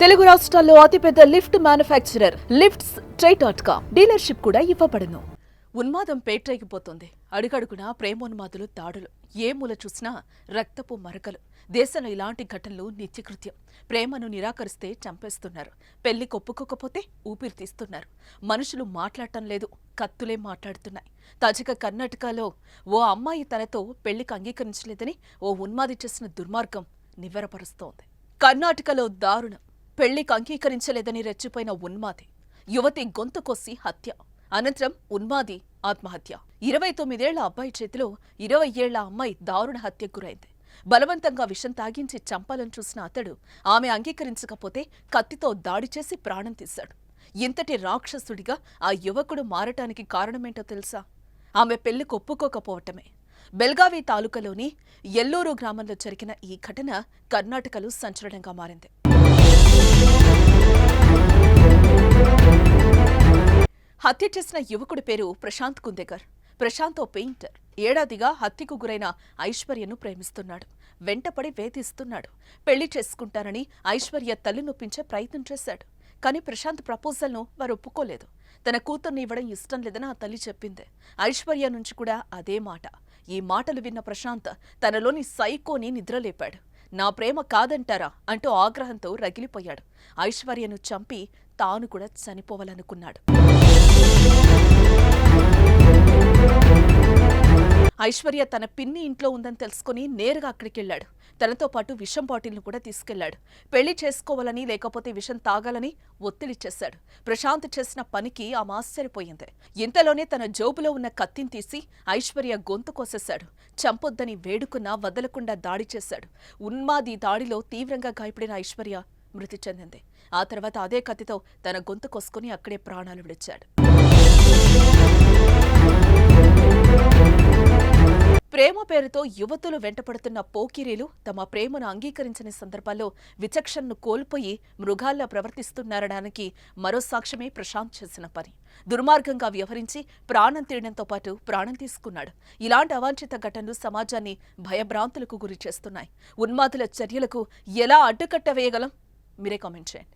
తెలుగు రాష్ట్రాల్లో అతిపెద్ద lift manufacturer lifts ట్రై.com dealership కూడా ఇవ్వబడును. ఉన్మాదం పేట్రేగిపోతుంది. అడుగడుగునా ప్రేమోన్మాదులు, దాడులు, ఏ మూల చూసినా రక్తపు మరకలు. దేశంలో ఇలాంటి ఘటనలు నిత్యకృత్యం. ప్రేమను నిరాకరిస్తే చంపేస్తున్నారు. పెళ్లి కొప్పుకోకపోతే ఊపిరి తీస్తున్నారు. మనుషులు మాట్లాడటం లేదు, కత్తులే మాట్లాడుతున్నాయి. తాజాగా కర్ణాటకలో ఓ అమ్మాయి తనతో పెళ్లికి అంగీకరించలేదని ఓ ఉన్మాది చేసిన దుర్మార్గం నివ్వెరపరుస్తోంది. కర్ణాటకలో దారుణం. పెళ్లికి అంగీకరించలేదని రెచ్చిపోయిన ఉన్మాది యువతి గొంతు కోసి హత్య. అనంతరం ఉన్మాది ఆత్మహత్య. 29 ఏళ్ల అబ్బాయి చేతిలో 20 ఏళ్ల అమ్మాయి దారుణ హత్యకు గురైంది. బలవంతంగా విషం తాగించి చంపాలని చూసిన అతడు ఆమె అంగీకరించకపోతే కత్తితో దాడి చేసి ప్రాణం తీశాడు. ఇంతటి రాక్షసుడిగా ఆ యువకుడు మారటానికి కారణమేంటో తెలుసా? ఆమె పెళ్లికి ఒప్పుకోకపోవటమే. బెల్గావి తాలూకాలోని ఎల్లూరు గ్రామంలో జరిగిన ఈ ఘటన కర్ణాటకలో సంచలనంగా మారింది. హత్య చేసిన యువకుడి పేరు ప్రశాంత్ కుందేకర్. ప్రశాంత్ ఓ పెయింటర్. ఏడాదిగా హత్యకు గురైన ఐశ్వర్యను ప్రేమిస్తున్నాడు. వెంటపడి వేధిస్తున్నాడు. పెళ్లి చేసుకుంటానని ఐశ్వర్య తల్లి నొప్పించే ప్రయత్నం చేశాడు. కానీ ప్రశాంత్ ప్రపోజల్ను వారు ఒప్పుకోలేదు. తన కూతుర్ని ఇవ్వడం ఇష్టం లేదని ఆ తల్లి చెప్పింది. ఐశ్వర్య నుంచి కూడా అదే మాట. ఈ మాటలు విన్న ప్రశాంత్ తనలోని సైకోని నిద్రలేపాడు. నా ప్రేమ కాదంటారా అంటూ ఆగ్రహంతో రగిలిపోయాడు. ఐశ్వర్యను చంపి తాను కూడా చనిపోవాలనుకున్నాడు. ఐశ్వర్య తన పిన్ని ఇంట్లో ఉందని తెలుసుకుని నేరుగా అక్కడికెళ్లాడు. తనతో పాటు విషం బాటిల్ను కూడా తీసుకెళ్లాడు. పెళ్లి చేసుకోవాలని, లేకపోతే విషం తాగాలని ఒత్తిడి చేశాడు. ప్రశాంత్ చేసిన పనికి ఆమె ఆశ్చర్యపోయింది. ఇంతలోనే తన జోబులో ఉన్న కత్తిని తీసి ఐశ్వర్య గొంతు కోసేశాడు. చంపొద్దని వేడుకున్నా వదలకుండా దాడి చేశాడు. ఉన్మాది దాడిలో తీవ్రంగా గాయపడిన ఐశ్వర్య మృతి చెందింది. ఆ తర్వాత అదే కత్తితో తన గొంతు కోసుకుని అక్కడే ప్రాణాలు విడిచాడు. ప్రేమ పేరుతో యువతులు వెంటపడుతున్న పోకిరీలు తమ ప్రేమను అంగీకరించని సందర్భాల్లో విచక్షణను కోల్పోయి మృగాల్లా ప్రవర్తిస్తున్నారనడానికి మరో సాక్ష్యమే ప్రశాంత్ చేసిన పని. దుర్మార్గంగా వ్యవహరించి ప్రాణం తీయడంతో పాటు ప్రాణం తీసుకున్నాడు. ఇలాంటి అవాంఛిత ఘటనలు సమాజాన్ని భయభ్రాంతులకు గురి చేస్తున్నాయి. ఉన్మాదుల చర్యలకు ఎలా అడ్డుకట్ట వేయగలం? మీరే కామెంట్ చేయండి.